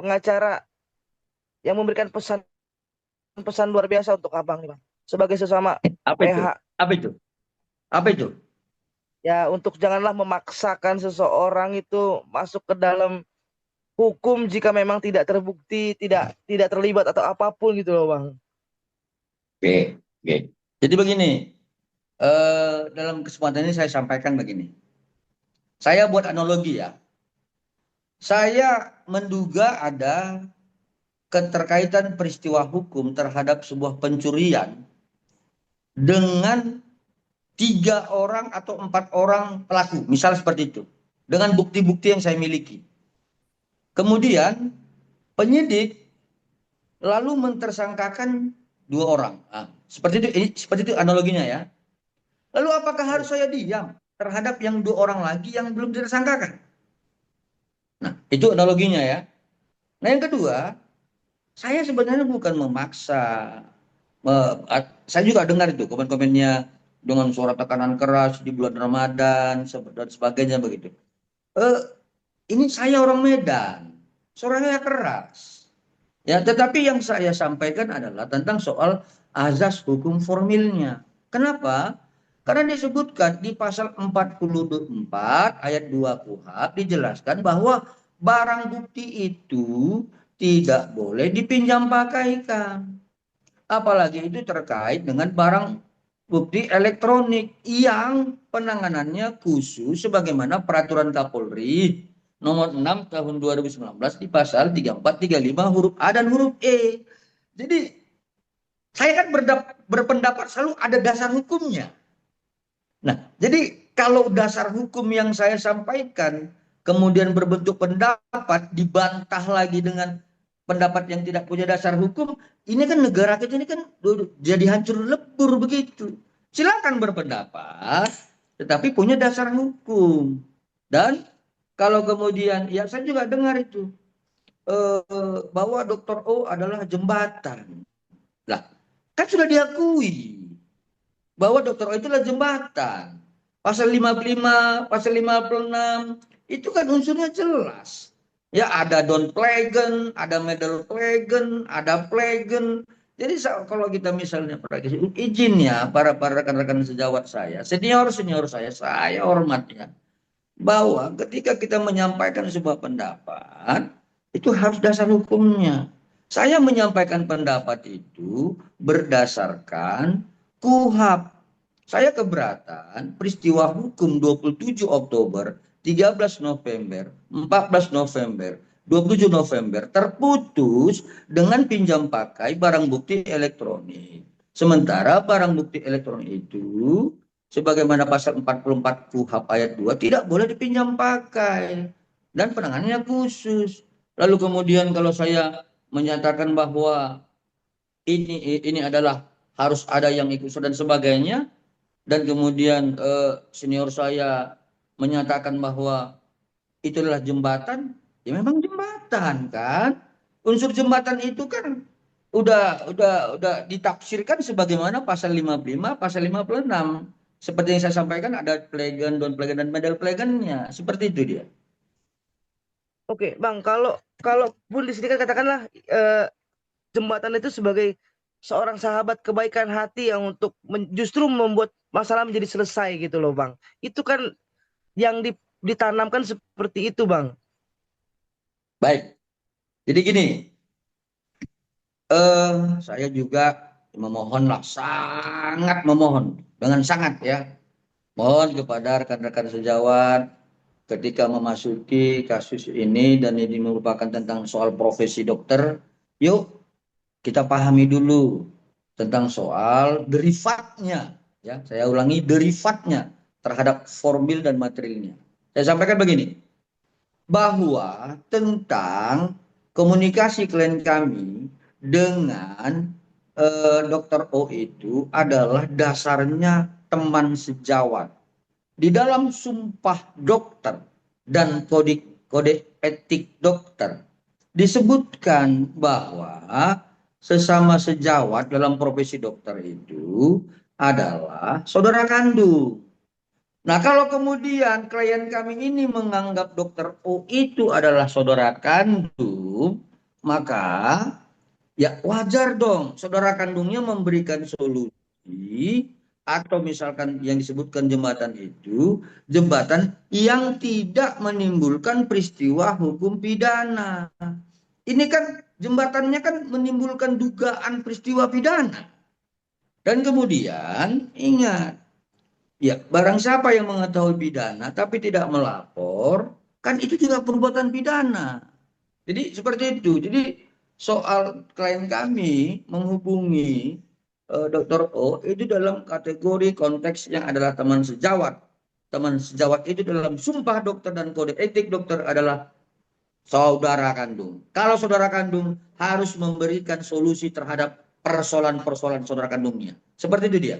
Pengacara yang memberikan pesan-pesan luar biasa untuk abang nih bang. Sebagai sesama Apa itu? PH, Apa itu? Apa itu? ya untuk janganlah memaksakan seseorang itu masuk ke dalam hukum jika memang tidak terbukti, tidak tidak terlibat atau apapun gitu loh bang. Oke, oke. Jadi begini, dalam kesempatan ini saya sampaikan begini. Saya buat analogi ya. Saya menduga ada keterkaitan peristiwa hukum terhadap sebuah pencurian dengan 3 orang atau 4 orang pelaku, misal seperti itu, dengan bukti-bukti yang saya miliki. Kemudian penyidik lalu mentersangkakan 2 orang. Nah, seperti itu analoginya ya. Lalu apakah harus saya diam terhadap yang 2 orang lagi yang belum tersangkakan? Nah, itu analoginya ya. Nah, yang kedua, saya sebenarnya bukan memaksa. Saya juga dengar itu komen-komennya dengan suara tekanan keras di bulan Ramadan dan sebagainya begitu. Eh, ini saya orang Medan, suaranya keras. Ya, tetapi yang saya sampaikan adalah tentang soal azas hukum formilnya. Kenapa? Karena disebutkan di pasal 44 ayat 2 KUHP dijelaskan bahwa barang bukti itu tidak boleh dipinjam pakaikan. Apalagi itu terkait dengan barang bukti elektronik yang penanganannya khusus sebagaimana peraturan Kapolri nomor 6 tahun 2019 di pasal 34, 35 huruf A dan huruf E. Jadi saya kan berpendapat selalu ada dasar hukumnya. Nah, jadi kalau dasar hukum yang saya sampaikan kemudian berbentuk pendapat dibantah lagi dengan pendapat yang tidak punya dasar hukum, ini kan negara kita ini kan jadi hancur lebur begitu. Silakan berpendapat, tetapi punya dasar hukum. Dan kalau kemudian, ya saya juga dengar itu bahwa Dr. O adalah jembatan. Lah, kan sudah diakui bahwa Dr. O itulah jembatan. Pasal 55, pasal 56, itu kan unsurnya jelas. Ya ada Don Plegen, ada Medal Plegen, ada Plegen. Jadi kalau kita misalnya izin ya para rekan-rekan sejawat saya, senior saya hormat ya, bahwa ketika kita menyampaikan sebuah pendapat, itu harus dasar hukumnya. Saya menyampaikan pendapat itu berdasarkan KUHP. Saya keberatan peristiwa hukum 27 Oktober, 13 November, 14 November, 27 November terputus dengan pinjam pakai barang bukti elektronik. Sementara barang bukti elektronik itu sebagaimana pasal 44 KUHP ayat 2 tidak boleh dipinjam pakai dan penanganannya khusus. Lalu kemudian kalau saya menyatakan bahwa ini adalah harus ada yang ikut dan sebagainya, dan kemudian senior saya menyatakan bahwa itu adalah jembatan, ya memang jembatan kan. Unsur jembatan itu kan udah ditafsirkan sebagaimana pasal 55, pasal 56. Seperti yang saya sampaikan ada plegen, don plegen dan medal plegennya. Seperti itu dia. Oke bang, kalau kalaupun di sini kan katakanlah eh, jembatan itu sebagai seorang sahabat kebaikan hati yang untuk justru membuat masalah menjadi selesai gitu loh bang. Itu kan yang ditanamkan seperti itu bang. Baik. Jadi gini, saya juga memohonlah, sangat memohon dengan sangat ya. Mohon kepada rekan-rekan sejawat ketika memasuki kasus ini dan ini merupakan tentang soal profesi dokter, yuk kita pahami dulu tentang soal derivatnya, ya saya ulangi derivatnya terhadap formil dan materialnya. Saya sampaikan begini, bahwa tentang komunikasi klien kami dengan Dr. O itu adalah dasarnya teman sejawat. Di dalam sumpah dokter dan kode etik dokter disebutkan bahwa sesama sejawat dalam profesi dokter itu adalah saudara kandung. Nah, kalau kemudian klien kami ini menganggap dokter O itu adalah saudara kandung, maka ya wajar dong saudara kandungnya memberikan solusi atau misalkan yang disebutkan jembatan itu jembatan yang tidak menimbulkan peristiwa hukum pidana. Ini kan jembatannya kan menimbulkan dugaan peristiwa pidana. Dan kemudian ingat, ya barang siapa yang mengetahui pidana tapi tidak melapor, kan itu juga perbuatan pidana. Jadi seperti itu. Jadi soal klien kami menghubungi Dr. O itu dalam kategori konteks yang adalah teman sejawat. Teman sejawat itu dalam sumpah dokter dan kode etik dokter adalah saudara kandung. Kalau saudara kandung harus memberikan solusi terhadap persoalan-persoalan saudara kandungnya. Seperti itu dia.